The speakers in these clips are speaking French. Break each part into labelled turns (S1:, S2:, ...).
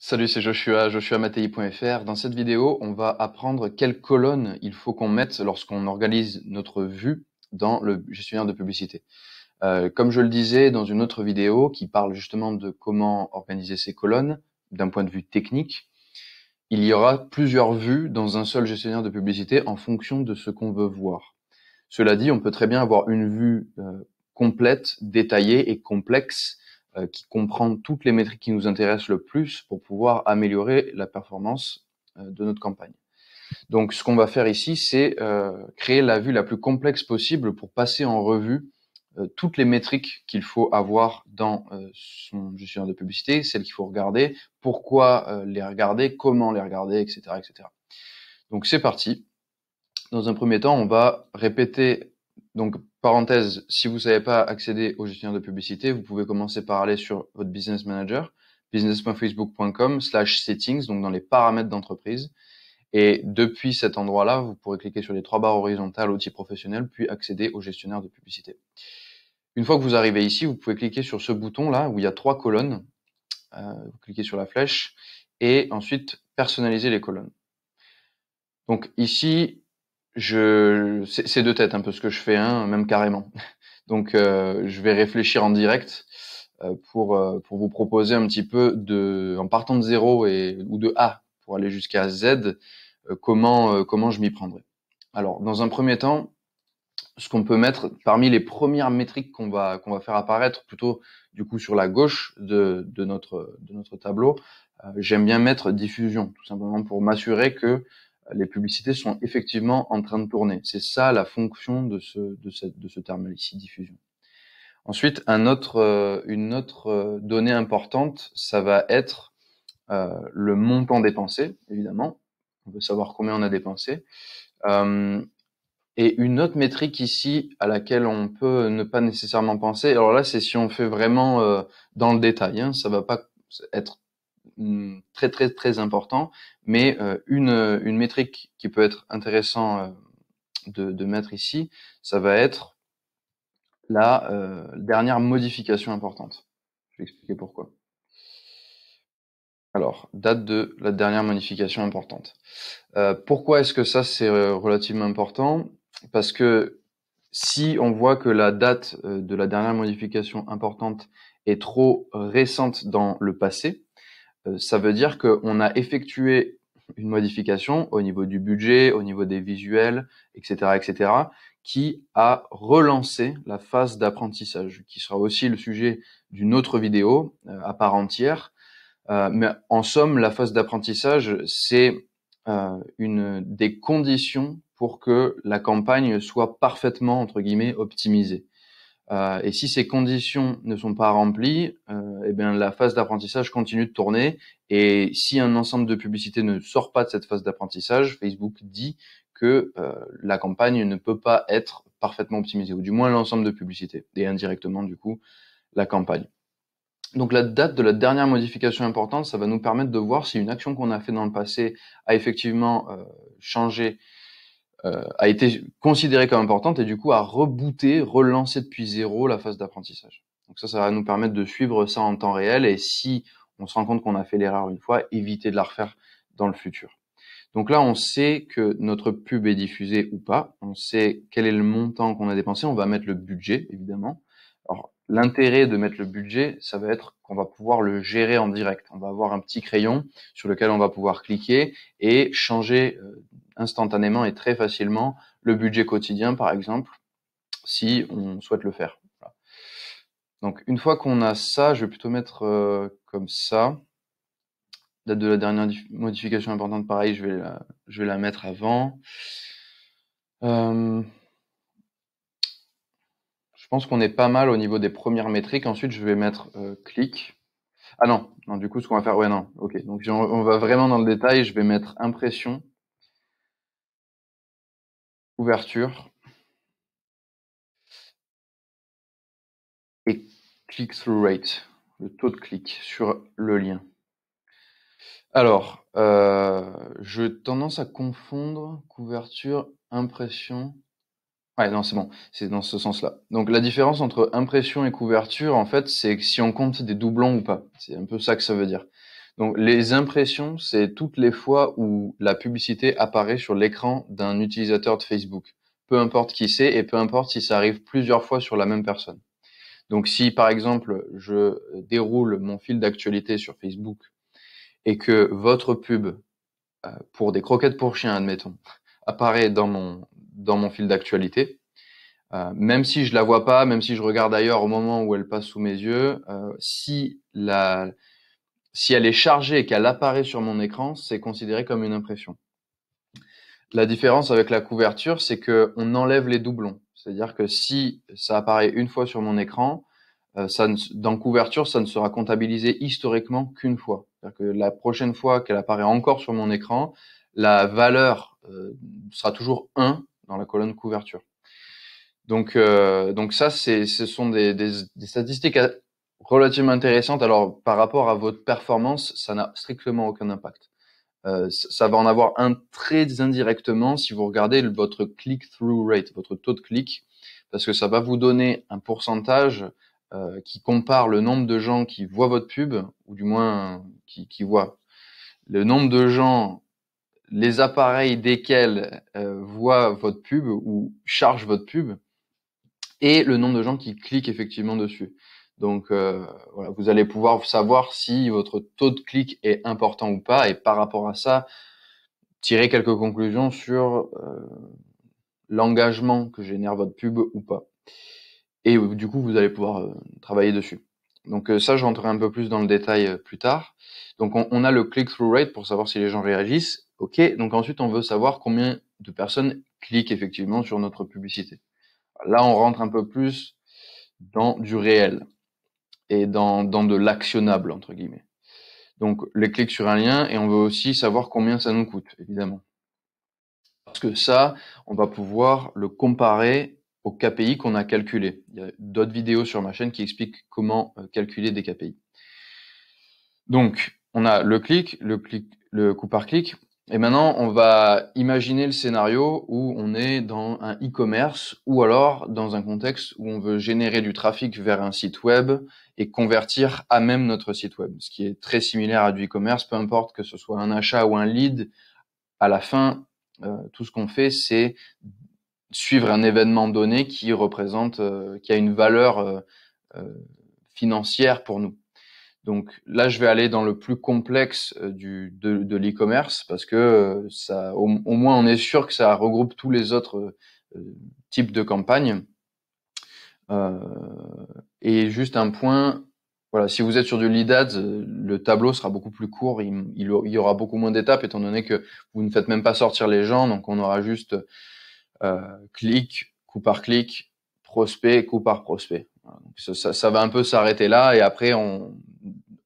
S1: Salut, c'est Joshua, joshuamatei.fr. Dans cette vidéo, on va apprendre quelles colonnes il faut qu'on mette lorsqu'on organise notre vue dans le gestionnaire de publicité. Comme je le disais dans une autre vidéo qui parle justement de comment organiser ces colonnes d'un point de vue technique, il y aura plusieurs vues dans un seul gestionnaire de publicité en fonction de ce qu'on veut voir. Cela dit, on peut très bien avoir une vue complète, détaillée et complexe qui comprend toutes les métriques qui nous intéressent le plus pour pouvoir améliorer la performance de notre campagne. Donc, ce qu'on va faire ici, c'est créer la vue la plus complexe possible pour passer en revue toutes les métriques qu'il faut avoir dans son gestionnaire de publicité, celles qu'il faut regarder, pourquoi les regarder, comment les regarder, etc., etc. Donc, c'est parti. Dans un premier temps, on va répéter, donc parenthèse, si vous ne savez pas accéder au gestionnaire de publicité, vous pouvez commencer par aller sur votre Business Manager, business.facebook.com/settings, donc dans les paramètres d'entreprise. Et depuis cet endroit-là, vous pourrez cliquer sur les trois barres horizontales, outils professionnels, puis accéder au gestionnaire de publicité. Une fois que vous arrivez ici, vous pouvez cliquer sur ce bouton-là où il y a trois colonnes. Vous cliquez sur la flèche et ensuite personnaliser les colonnes. Donc ici, c'est de tête un peu ce que je fais, hein, même carrément. Donc je vais réfléchir en direct pour vous proposer un petit peu en partant de 0 ou de A pour aller jusqu'à Z, comment je m'y prendrai. Alors dans un premier temps, ce qu'on peut mettre parmi les premières métriques qu'on va faire apparaître plutôt du coup sur la gauche de notre tableau, j'aime bien mettre diffusion, tout simplement pour m'assurer que les publicités sont effectivement en train de tourner. C'est ça la fonction de ce terme ici, diffusion. Ensuite, une autre donnée importante, ça va être le montant dépensé, évidemment. On veut savoir combien on a dépensé. Et une autre métrique ici à laquelle on peut ne pas nécessairement penser, alors là c'est si on fait vraiment dans le détail, hein, ça va pas être très très très important, mais une métrique qui peut être intéressant de mettre ici, ça va être la dernière modification importante. Je vais expliquer pourquoi. Alors, date de la dernière modification importante. Pourquoi est-ce que ça c'est relativement important? Parce que si on voit que la date de la dernière modification importante est trop récente dans le passé, ça veut dire qu'on a effectué une modification au niveau du budget, au niveau des visuels, etc., etc., qui a relancé la phase d'apprentissage, qui sera aussi le sujet d'une autre vidéo à part entière. Mais en somme, la phase d'apprentissage, c'est une des conditions pour que la campagne soit parfaitement, entre guillemets, optimisée. Et si ces conditions ne sont pas remplies, eh bien la phase d'apprentissage continue de tourner. Et si un ensemble de publicités ne sort pas de cette phase d'apprentissage, Facebook dit que la campagne ne peut pas être parfaitement optimisée, ou du moins l'ensemble de publicités, et indirectement du coup la campagne. Donc la date de la dernière modification importante, ça va nous permettre de voir si une action qu'on a fait dans le passé a effectivement changé, a été considérée comme importante et du coup a rebooté, relancé depuis zéro la phase d'apprentissage. Donc ça va nous permettre de suivre ça en temps réel et si on se rend compte qu'on a fait l'erreur une fois, éviter de la refaire dans le futur. Donc là, on sait que notre pub est diffusée ou pas, on sait quel est le montant qu'on a dépensé, on va mettre le budget évidemment. Alors l'intérêt de mettre le budget, ça va être qu'on va pouvoir le gérer en direct. On va avoir un petit crayon sur lequel on va pouvoir cliquer et changer instantanément et très facilement le budget quotidien, par exemple, si on souhaite le faire. Voilà. Donc une fois qu'on a ça, je vais plutôt mettre comme ça. Date de la dernière modification importante, pareil, je vais la mettre avant. Je pense qu'on est pas mal au niveau des premières métriques. Ensuite, je vais mettre clic. Ah non, du coup, ce qu'on va faire, ouais, non, ok. Donc, on va vraiment dans le détail. Je vais mettre impression, ouverture et click-through rate, le taux de clic sur le lien. Alors, j'ai tendance à confondre couverture, impression. Ouais, non, c'est bon, c'est dans ce sens-là. Donc la différence entre impression et couverture, en fait, c'est si on compte des doublons ou pas. C'est un peu ça que ça veut dire. Donc les impressions, c'est toutes les fois où la publicité apparaît sur l'écran d'un utilisateur de Facebook. Peu importe qui c'est et peu importe si ça arrive plusieurs fois sur la même personne. Donc si par exemple je déroule mon fil d'actualité sur Facebook et que votre pub pour des croquettes pour chiens, admettons, apparaît dans mon fil d'actualité, même si je la vois pas, même si je regarde ailleurs au moment où elle passe sous mes yeux, si elle est chargée et qu'elle apparaît sur mon écran, c'est considéré comme une impression. La différence avec la couverture, c'est que on enlève les doublons. C'est-à-dire que si ça apparaît une fois sur mon écran, dans couverture, ça ne sera comptabilisé historiquement qu'une fois. C'est-à-dire que la prochaine fois qu'elle apparaît encore sur mon écran, la valeur sera toujours 1 dans la colonne couverture. Donc ça, ce sont des statistiques relativement intéressantes. Alors, par rapport à votre performance, ça n'a strictement aucun impact. Ça va en avoir un très indirectement si vous regardez votre click-through rate, votre taux de clic, parce que ça va vous donner un pourcentage qui compare le nombre de gens qui voient votre pub, ou du moins qui voient le nombre de gens, les appareils desquels voient votre pub ou chargent votre pub, et le nombre de gens qui cliquent effectivement dessus. Donc voilà, vous allez pouvoir savoir si votre taux de clic est important ou pas, et par rapport à ça, tirer quelques conclusions sur l'engagement que génère votre pub ou pas. Et du coup, vous allez pouvoir travailler dessus. Donc ça, je rentrerai un peu plus dans le détail plus tard. Donc on a le click-through rate pour savoir si les gens réagissent. Ok, donc ensuite on veut savoir combien de personnes cliquent effectivement sur notre publicité. Là, on rentre un peu plus dans du réel et dans de l'actionnable, entre guillemets. Donc les clics sur un lien, et on veut aussi savoir combien ça nous coûte, évidemment. Parce que ça, on va pouvoir le comparer aux KPI qu'on a calculés. Il y a d'autres vidéos sur ma chaîne qui expliquent comment calculer des KPI. Donc, on a le coût par clic. Et maintenant, on va imaginer le scénario où on est dans un e-commerce ou alors dans un contexte où on veut générer du trafic vers un site web et convertir à même notre site web, ce qui est très similaire à du e-commerce, peu importe que ce soit un achat ou un lead. À la fin, tout ce qu'on fait, c'est suivre un événement donné qui représente, qui a une valeur financière pour nous. Donc là, je vais aller dans le plus complexe de l'e-commerce parce que ça, au moins, on est sûr que ça regroupe tous les autres types de campagnes. Et juste un point, voilà, si vous êtes sur du lead ads, le tableau sera beaucoup plus court, il y aura beaucoup moins d'étapes étant donné que vous ne faites même pas sortir les gens, donc on aura juste clic, coup par clic, prospect, coup par prospect. Voilà, donc ça va un peu s'arrêter là, et après,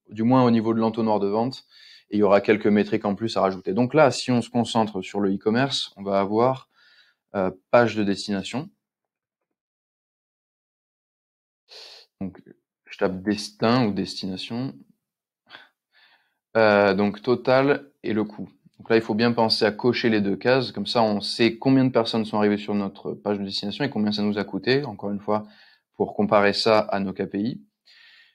S1: du moins au niveau de l'entonnoir de vente, il y aura quelques métriques en plus à rajouter. Donc là, si on se concentre sur le e-commerce, on va avoir page de destination. Donc je tape destin ou destination. Donc total et le coût. Donc là, il faut bien penser à cocher les deux cases. Comme ça, on sait combien de personnes sont arrivées sur notre page de destination et combien ça nous a coûté. Encore une fois, pour comparer ça à nos KPI.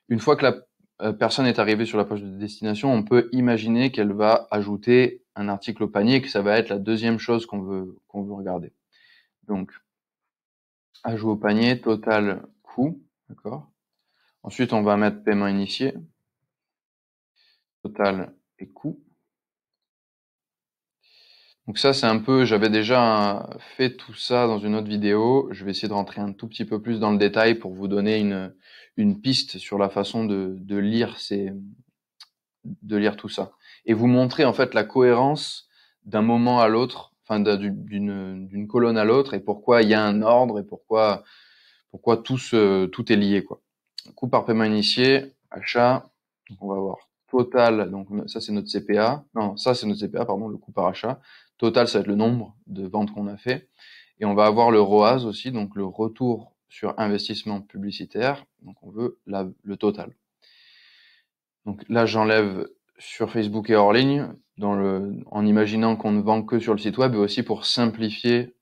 S1: Une fois que la personne est arrivée sur la page de destination, on peut imaginer qu'elle va ajouter un article au panier et que ça va être la deuxième chose qu'on veut regarder. Donc, ajout au panier, total, coût, d'accord. Ensuite, on va mettre paiement initié, total et coût. Donc ça, c'est un peu, j'avais déjà fait tout ça dans une autre vidéo. Je vais essayer de rentrer un tout petit peu plus dans le détail pour vous donner une piste sur la façon de lire tout ça. Et vous montrer en fait la cohérence d'un moment à l'autre, enfin d'une colonne à l'autre, et pourquoi il y a un ordre et pourquoi tout est lié, quoi. Coût par paiement initié, achat, donc on va voir total, donc ça c'est notre CPA, non, ça c'est notre CPA, pardon, le coût par achat. Total, ça va être le nombre de ventes qu'on a fait. Et on va avoir le ROAS aussi, donc le retour sur investissement publicitaire. Donc on veut le total. Donc là, j'enlève sur Facebook et hors ligne, en imaginant qu'on ne vend que sur le site web, et aussi pour simplifier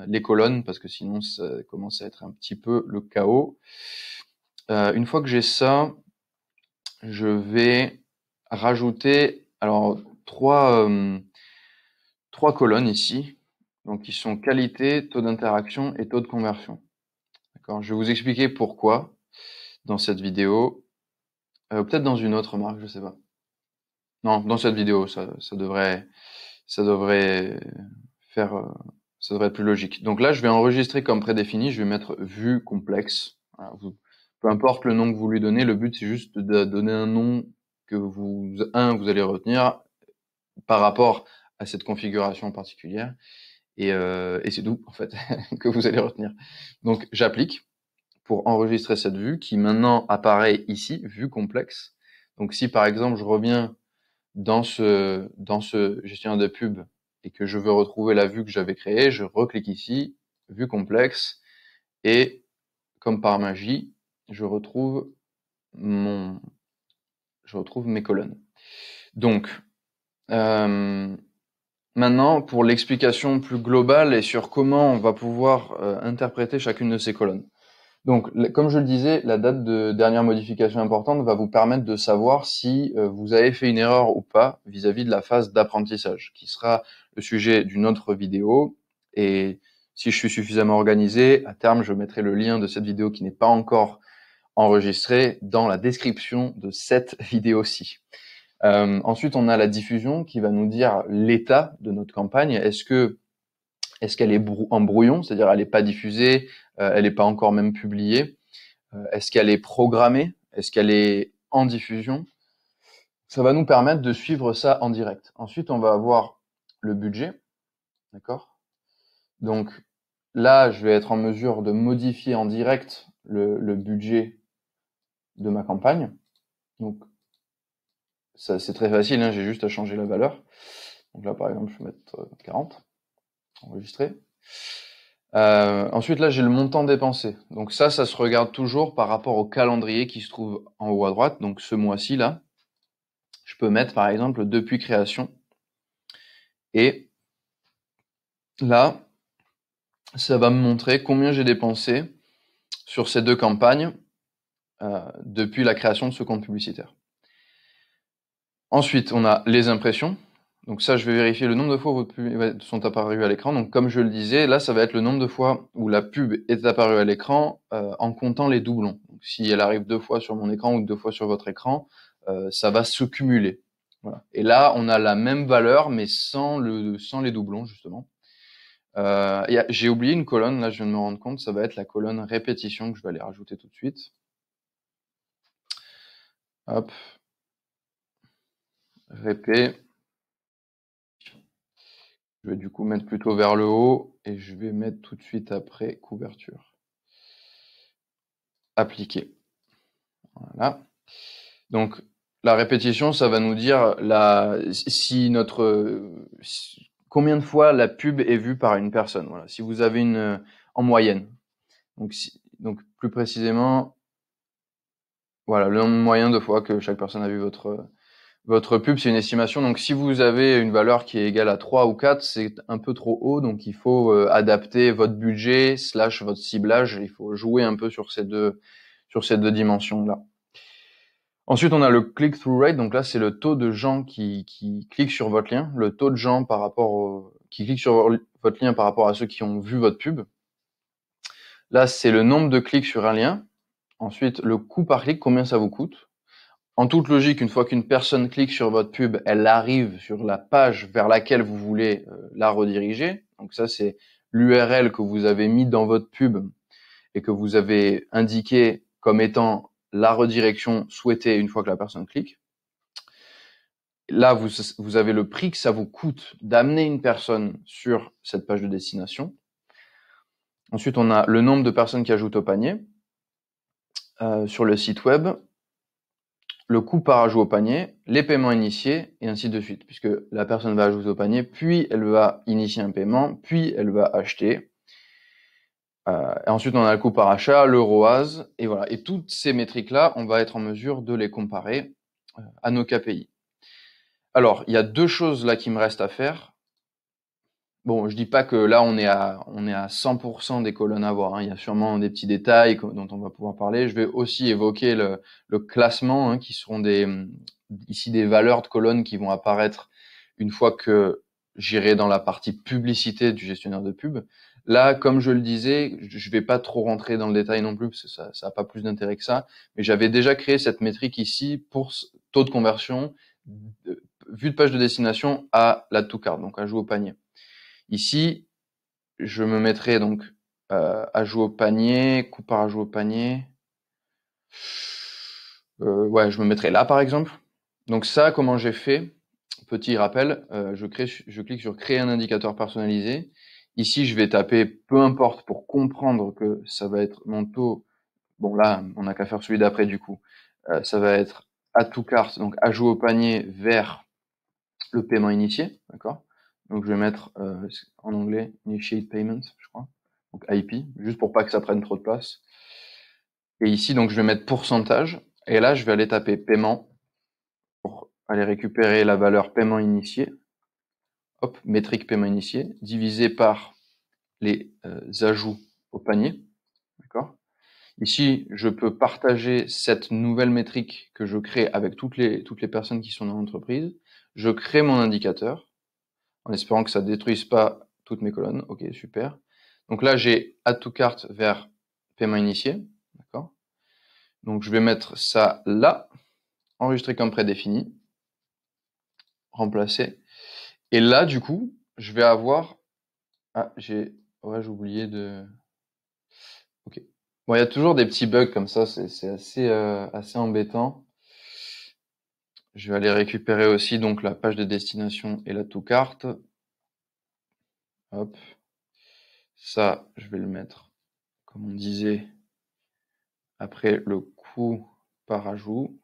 S1: les colonnes, parce que sinon ça commence à être un petit peu le chaos. Une fois que j'ai ça, je vais rajouter alors trois colonnes ici, donc qui sont qualité, taux d'interaction et taux de conversion. D'accord. Je vais vous expliquer pourquoi dans cette vidéo, peut-être dans une autre marque, je sais pas. Non, dans cette vidéo, ça devrait faire, ça devrait être plus logique. Donc là, je vais enregistrer comme prédéfini, je vais mettre vue complexe. Voilà, peu importe le nom que vous lui donnez, le but c'est juste de donner un nom que vous allez retenir par rapport à cette configuration particulière, et c'est tout en fait que vous allez retenir. Donc j'applique pour enregistrer cette vue qui maintenant apparaît ici, vue complexe. Donc si par exemple je reviens dans ce gestionnaire de pub et que je veux retrouver la vue que j'avais créée, je reclique ici, vue complexe, et comme par magie, je retrouve mes colonnes. Donc, maintenant, pour l'explication plus globale et sur comment on va pouvoir interpréter chacune de ces colonnes. Donc, comme je le disais, la date de dernière modification importante va vous permettre de savoir si vous avez fait une erreur ou pas vis-à-vis de la phase d'apprentissage, qui sera le sujet d'une autre vidéo. Et si je suis suffisamment organisé, à terme, je mettrai le lien de cette vidéo qui n'est pas encore enregistrée dans la description de cette vidéo-ci. Ensuite, on a la diffusion qui va nous dire l'état de notre campagne. Est-ce qu'elle est en brouillon, c'est-à-dire elle n'est pas diffusée, elle n'est pas encore même publiée? Est-ce qu'elle est programmée? Est-ce qu'elle est en diffusion? Ça va nous permettre de suivre ça en direct. Ensuite, on va avoir le budget, d'accord? Donc là, je vais être en mesure de modifier en direct le budget de ma campagne. Donc ça, c'est très facile, hein, j'ai juste à changer la valeur. Donc là, par exemple, je vais mettre 40, enregistrer. Ensuite, là, j'ai le montant dépensé. Donc ça se regarde toujours par rapport au calendrier qui se trouve en haut à droite. Donc ce mois-ci, là, je peux mettre, par exemple, depuis création. Et là, ça va me montrer combien j'ai dépensé sur ces deux campagnes depuis la création de ce compte publicitaire. Ensuite, on a les impressions. Donc ça, je vais vérifier le nombre de fois où vos pubs sont apparues à l'écran. Donc comme je le disais, là, ça va être le nombre de fois où la pub est apparue à l'écran en comptant les doublons. Donc, si elle arrive 2 fois sur mon écran ou 2 fois sur votre écran, ça va se cumuler. Voilà. Et là, on a la même valeur, mais sans les doublons, justement. J'ai oublié une colonne, là, je viens de me rendre compte, ça va être la colonne répétition que je vais aller rajouter tout de suite. Hop. Répé. Je vais du coup mettre plutôt vers le haut et je vais mettre tout de suite après couverture. Appliquer. Voilà. Donc la répétition, ça va nous dire combien de fois la pub est vue par une personne. Voilà. Si vous avez en moyenne. Donc plus précisément, voilà, le nombre moyen de fois que chaque personne a vu votre pub, c'est une estimation. Donc si vous avez une valeur qui est égale à 3 ou 4, c'est un peu trop haut. Donc il faut adapter votre budget / votre ciblage. Il faut jouer un peu sur ces deux dimensions-là. Ensuite, on a le click-through rate. Donc là, c'est le taux de gens qui cliquent sur votre lien. Le taux de gens qui cliquent sur votre lien par rapport à ceux qui ont vu votre pub. Là, c'est le nombre de clics sur un lien. Ensuite, le coût par clic, combien ça vous coûte. En toute logique, une fois qu'une personne clique sur votre pub, elle arrive sur la page vers laquelle vous voulez la rediriger. Donc ça, c'est l'URL que vous avez mis dans votre pub et que vous avez indiqué comme étant la redirection souhaitée une fois que la personne clique. Là, vous avez le prix que ça vous coûte d'amener une personne sur cette page de destination. Ensuite, on a le nombre de personnes qui ajoutent au panier sur le site web, le coût par ajout au panier, les paiements initiés, et ainsi de suite, puisque la personne va ajouter au panier, puis elle va initier un paiement, puis elle va acheter. Et ensuite, on a le coût par achat, le ROAS, et voilà. Et toutes ces métriques-là, on va être en mesure de les comparer à nos KPI. Alors, il y a 2 choses là qui me restent à faire. Bon, je dis pas que là on est à 100% des colonnes à voir, hein. Il y a sûrement des petits détails dont on va pouvoir parler. Je vais aussi évoquer le classement, hein, qui seront ici des valeurs de colonnes qui vont apparaître une fois que j'irai dans la partie publicité du gestionnaire de pub. Là, comme je le disais, je vais pas trop rentrer dans le détail non plus parce que ça a pas plus d'intérêt que ça, mais j'avais déjà créé cette métrique ici pour taux de conversion, vue de page de destination à l'add to cart, donc ajout au panier. Ici, je me mettrai donc ajout au panier, coût par ajout au panier. Ouais, je me mettrai là par exemple. Donc ça, comment j'ai fait? Petit rappel, je clique sur créer un indicateur personnalisé. Ici, je vais taper peu importe pour comprendre que ça va être mon taux. Bon là, on n'a qu'à faire celui d'après du coup. Ça va être add to cart, donc ajout au panier vers le paiement initié, d'accord? Donc je vais mettre en anglais initiate payment, je crois. Donc IP, juste pour pas que ça prenne trop de place. Et ici, donc je vais mettre pourcentage. Et là, je vais aller taper paiement pour aller récupérer la valeur paiement initié. Hop, métrique paiement initié, divisé par les ajouts au panier. D'accord? Ici, je peux partager cette nouvelle métrique que je crée avec toutes les personnes qui sont dans l'entreprise. Je crée mon indicateur en espérant que ça ne détruise pas toutes mes colonnes. Ok, super. Donc là, j'ai add to cart vers paiement initié. D'accord? Donc je vais mettre ça là, enregistrer comme prédéfini, remplacer. Et là, du coup, je vais avoir... Ah, j'ai oublié de... Ok. Bon, il y a toujours des petits bugs comme ça, c'est assez embêtant. Je vais aller récupérer aussi donc la page de destination et la to cart. Hop. Ça, je vais le mettre, comme on disait, après le coût par ajout.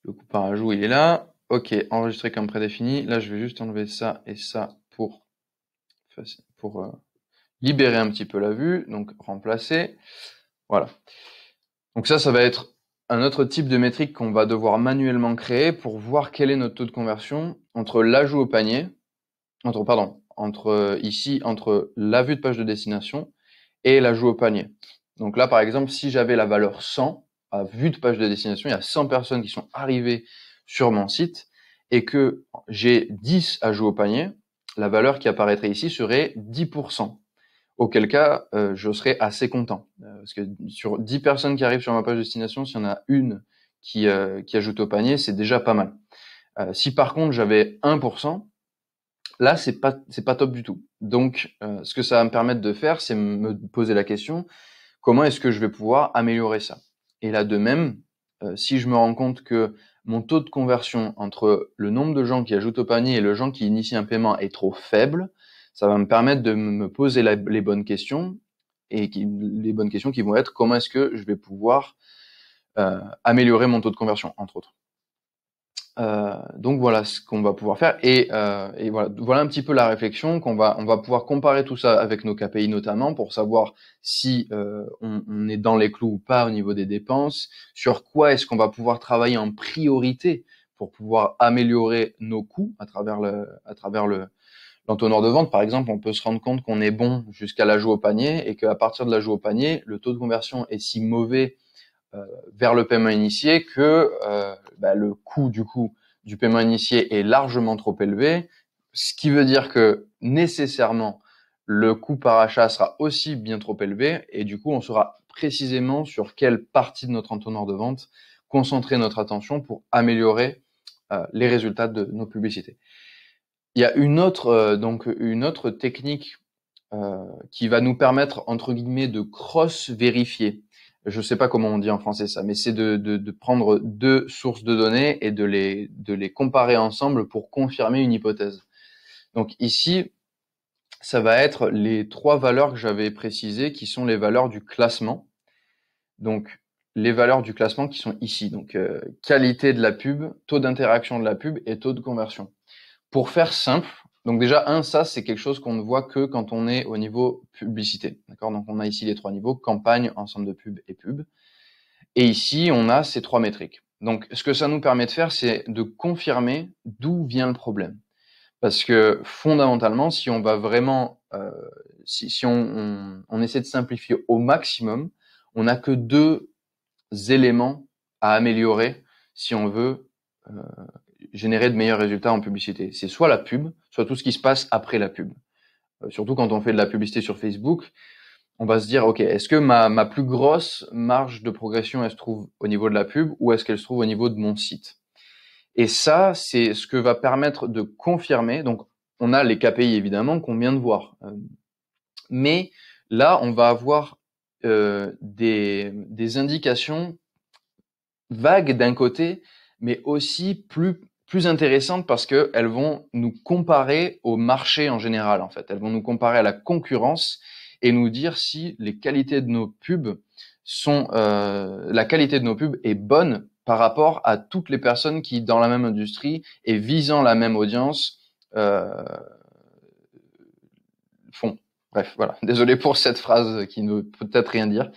S1: Le coût par ajout, il est là. Ok, enregistré comme prédéfini. Là, je vais juste enlever ça et ça pour libérer un petit peu la vue. Donc, remplacer. Voilà. Donc ça va être un autre type de métrique qu'on va devoir manuellement créer pour voir quel est notre taux de conversion entre l'ajout au panier, entre la vue de page de destination et l'ajout au panier. Donc là, par exemple, si j'avais la valeur 100 à vue de page de destination, il y a 100 personnes qui sont arrivées sur mon site et que j'ai 10 ajouts au panier, la valeur qui apparaîtrait ici serait 10%. Auquel cas, je serais assez content. Parce que sur 10 personnes qui arrivent sur ma page de destination, s'il y en a une qui ajoute au panier, c'est déjà pas mal. Si par contre j'avais 1%, là c'est pas top du tout. Donc ce que ça va me permettre de faire, c'est me poser la question, comment est-ce que je vais pouvoir améliorer ça? Et là de même, si je me rends compte que mon taux de conversion entre le nombre de gens qui ajoutent au panier et le gens qui initient un paiement est trop faible, ça va me permettre de me poser les bonnes questions et les bonnes questions qui vont être comment est-ce que je vais pouvoir améliorer mon taux de conversion, entre autres. Donc voilà ce qu'on va pouvoir faire et voilà un petit peu la réflexion on va pouvoir comparer tout ça avec nos KPI notamment pour savoir si on est dans les clous ou pas au niveau des dépenses, sur quoi est-ce qu'on va pouvoir travailler en priorité pour pouvoir améliorer nos coûts à travers l'entonnoir de vente. Par exemple, on peut se rendre compte qu'on est bon jusqu'à l'ajout au panier et qu'à partir de l'ajout au panier, le taux de conversion est si mauvais vers le paiement initié que le coût du paiement initié est largement trop élevé, ce qui veut dire que nécessairement le coût par achat sera aussi bien trop élevé et du coup on saura précisément sur quelle partie de notre entonnoir de vente concentrer notre attention pour améliorer les résultats de nos publicités. Il y a une autre technique qui va nous permettre entre guillemets de cross-vérifier. Je sais pas comment on dit en français ça, mais c'est de prendre deux sources de données et de les comparer ensemble pour confirmer une hypothèse. Donc ici, ça va être les trois valeurs que j'avais précisées qui sont les valeurs du classement. Donc les valeurs du classement qui sont ici. Donc qualité de la pub, taux d'interaction de la pub et taux de conversion. Pour faire simple, donc déjà, ça, c'est quelque chose qu'on ne voit que quand on est au niveau publicité. D'accord? Donc, on a ici les trois niveaux, campagne, ensemble de pub et pub. Et ici, on a ces trois métriques. Donc, ce que ça nous permet de faire, c'est de confirmer d'où vient le problème. Parce que fondamentalement, si on va vraiment, si on essaie de simplifier au maximum, on n'a que deux éléments à améliorer si on veut générer de meilleurs résultats en publicité. C'est soit la pub, soit tout ce qui se passe après la pub. Surtout quand on fait de la publicité sur Facebook, on va se dire, ok, est-ce que ma plus grosse marge de progression, elle se trouve au niveau de la pub ou est-ce qu'elle se trouve au niveau de mon site? Et ça, c'est ce que va permettre de confirmer. Donc, on a les KPI évidemment qu'on vient de voir, mais là, on va avoir des indications vagues d'un côté, mais aussi plus intéressantes parce que elles vont nous comparer au marché en général. En fait, elles vont nous comparer à la concurrence et nous dire si les qualités de nos pubs sont la qualité de nos pubs est bonne par rapport à toutes les personnes qui, dans la même industrie et visant la même audience, font. Bref, voilà. Désolé pour cette phrase qui ne veut peut-être rien dire.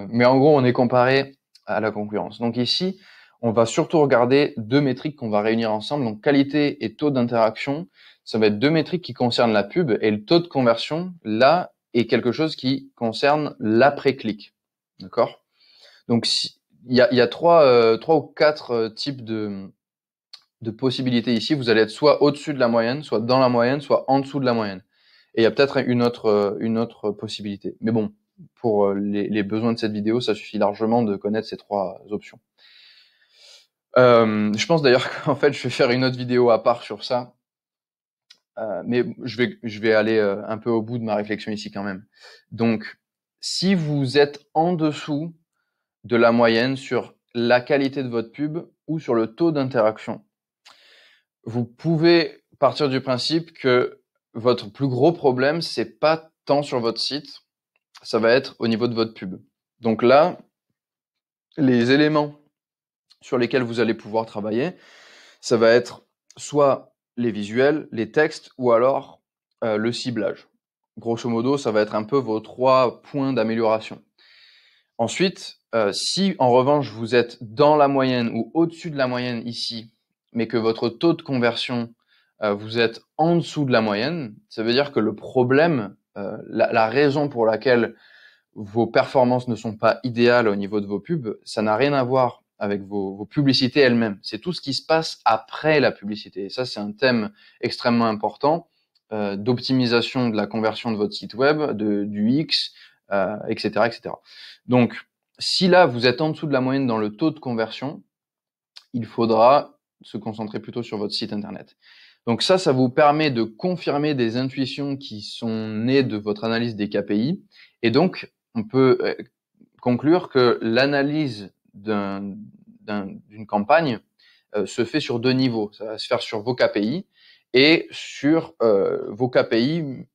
S1: Mais en gros, on est comparé à la concurrence. Donc ici, on va surtout regarder deux métriques qu'on va réunir ensemble. Donc qualité et taux d'interaction, ça va être deux métriques qui concernent la pub et le taux de conversion, là, est quelque chose qui concerne l'après-clic. D'accord? Donc il y a trois ou quatre types de possibilités ici. Vous allez être soit au-dessus de la moyenne, soit dans la moyenne, soit en dessous de la moyenne. Et il y a peut-être une autre possibilité. Mais bon, pour les besoins de cette vidéo, ça suffit largement de connaître ces trois options. Je pense d'ailleurs qu'en fait, je vais faire une autre vidéo à part sur ça. Mais je vais aller un peu au bout de ma réflexion ici quand même. Donc, si vous êtes en dessous de la moyenne sur la qualité de votre pub ou sur le taux d'interaction, vous pouvez partir du principe que votre plus gros problème, c'est pas tant sur votre site, ça va être au niveau de votre pub. Donc là, les éléments sur lesquels vous allez pouvoir travailler, ça va être soit les visuels, les textes ou alors le ciblage. Grosso modo, ça va être un peu vos 3 points d'amélioration. Ensuite, si en revanche vous êtes dans la moyenne ou au-dessus de la moyenne ici, mais que votre taux de conversion, vous êtes en dessous de la moyenne, ça veut dire que le problème, la raison pour laquelle vos performances ne sont pas idéales au niveau de vos pubs, ça n'a rien à voir avec vos publicités elles-mêmes. C'est tout ce qui se passe après la publicité. Et ça, c'est un thème extrêmement important d'optimisation de la conversion de votre site web, du X, etc., etc. Donc, si là, vous êtes en dessous de la moyenne dans le taux de conversion, il faudra se concentrer plutôt sur votre site internet. Donc ça vous permet de confirmer des intuitions qui sont nées de votre analyse des KPI. Et donc, on peut conclure que l'analyse d'une campagne se fait sur deux niveaux. Ça va se faire sur vos KPI et sur vos KPI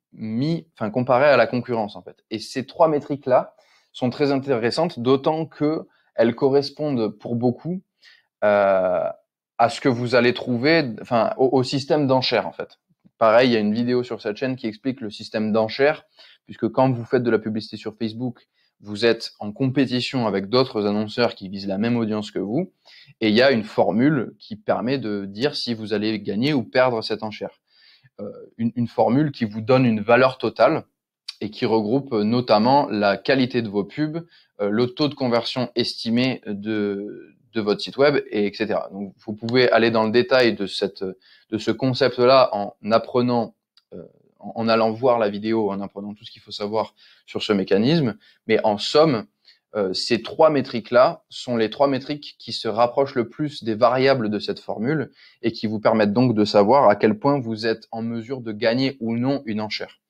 S1: comparés à la concurrence en fait. Et ces trois métriques-là sont très intéressantes, d'autant que elles correspondent pour beaucoup à ce que vous allez trouver, au système d'enchères en fait. Pareil, il y a une vidéo sur cette chaîne qui explique le système d'enchères, puisque quand vous faites de la publicité sur Facebook, vous êtes en compétition avec d'autres annonceurs qui visent la même audience que vous, et il y a une formule qui permet de dire si vous allez gagner ou perdre cette enchère. Une formule qui vous donne une valeur totale et qui regroupe notamment la qualité de vos pubs, le taux de conversion estimé de votre site web, et etc. Donc, vous pouvez aller dans le détail de ce concept-là en apprenant, en allant voir la vidéo, en apprenant tout ce qu'il faut savoir sur ce mécanisme. Mais en somme, ces trois métriques-là sont les trois métriques qui se rapprochent le plus des variables de cette formule et qui vous permettent donc de savoir à quel point vous êtes en mesure de gagner ou non une enchère.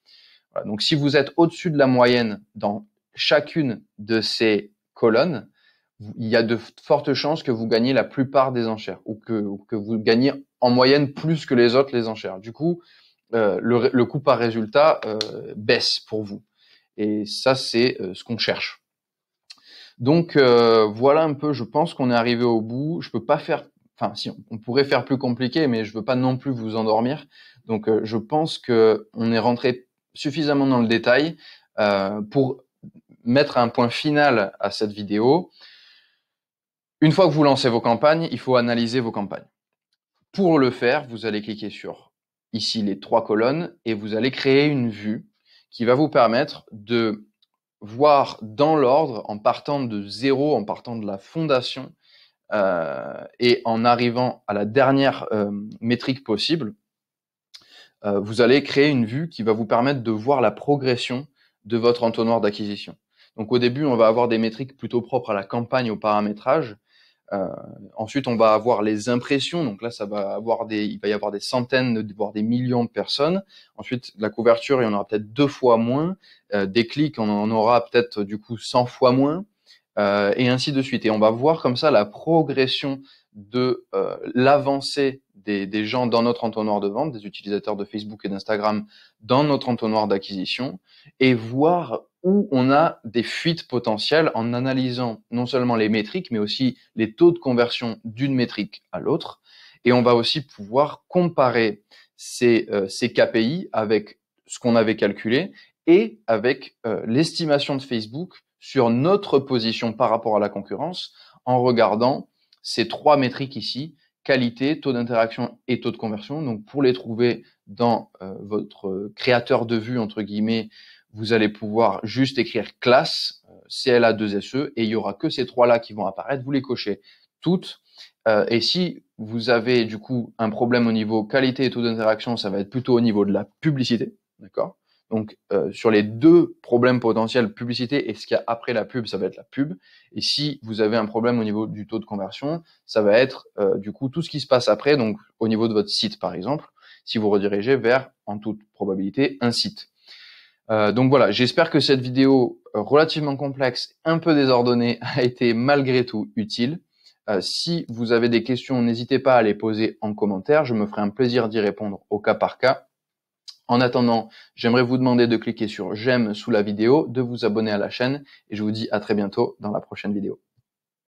S1: Voilà, donc si vous êtes au-dessus de la moyenne dans chacune de ces colonnes, il y a de fortes chances que vous gagnez la plupart des enchères ou que vous gagnez en moyenne plus que les autres les enchères. Du coup, le coût par résultat baisse pour vous. Et ça, c'est ce qu'on cherche. Donc voilà un peu, je pense qu'on est arrivé au bout. Je peux pas faire, si on pourrait faire plus compliqué, mais je veux pas non plus vous endormir. Donc je pense que on est rentré suffisamment dans le détail pour mettre un point final à cette vidéo. Une fois que vous lancez vos campagnes, il faut analyser vos campagnes. Pour le faire, vous allez cliquer sur ici les trois colonnes et vous allez créer une vue qui va vous permettre de voir dans l'ordre, en partant de zéro, en partant de la fondation, et en arrivant à la dernière métrique possible, vous allez créer une vue qui va vous permettre de voir la progression de votre entonnoir d'acquisition. Donc au début, on va avoir des métriques plutôt propres à la campagne, au paramétrage. Ensuite, on va avoir les impressions. Donc là, il va y avoir des centaines, voire des millions de personnes. Ensuite, la couverture, il y en aura peut-être 2 fois moins. Des clics, on en aura peut-être du coup 100 fois moins. Et ainsi de suite. Et on va voir comme ça la progression de l'avancée des gens dans notre entonnoir de vente, des utilisateurs de Facebook et d'Instagram dans notre entonnoir d'acquisition, et voir où on a des fuites potentielles en analysant non seulement les métriques, mais aussi les taux de conversion d'une métrique à l'autre. Et on va aussi pouvoir comparer ces KPI avec ce qu'on avait calculé et avec l'estimation de Facebook sur notre position par rapport à la concurrence en regardant ces 3 métriques ici, qualité, taux d'interaction et taux de conversion. Donc pour les trouver dans votre créateur de vue, entre guillemets, vous allez pouvoir juste écrire classe, CLA2SE, et il y aura que ces 3-là qui vont apparaître. Vous les cochez toutes. Et si vous avez du coup un problème au niveau qualité et taux d'interaction, ça va être plutôt au niveau de la publicité, d'accord ? Donc sur les 2 problèmes potentiels, publicité et ce qu'il y a après la pub, ça va être la pub. Et si vous avez un problème au niveau du taux de conversion, ça va être du coup tout ce qui se passe après, donc au niveau de votre site par exemple, si vous redirigez vers, en toute probabilité, un site. Donc voilà, j'espère que cette vidéo relativement complexe, un peu désordonnée, a été malgré tout utile. Si vous avez des questions, n'hésitez pas à les poser en commentaire, je me ferai un plaisir d'y répondre au cas par cas. En attendant, j'aimerais vous demander de cliquer sur j'aime sous la vidéo, de vous abonner à la chaîne et je vous dis à très bientôt dans la prochaine vidéo.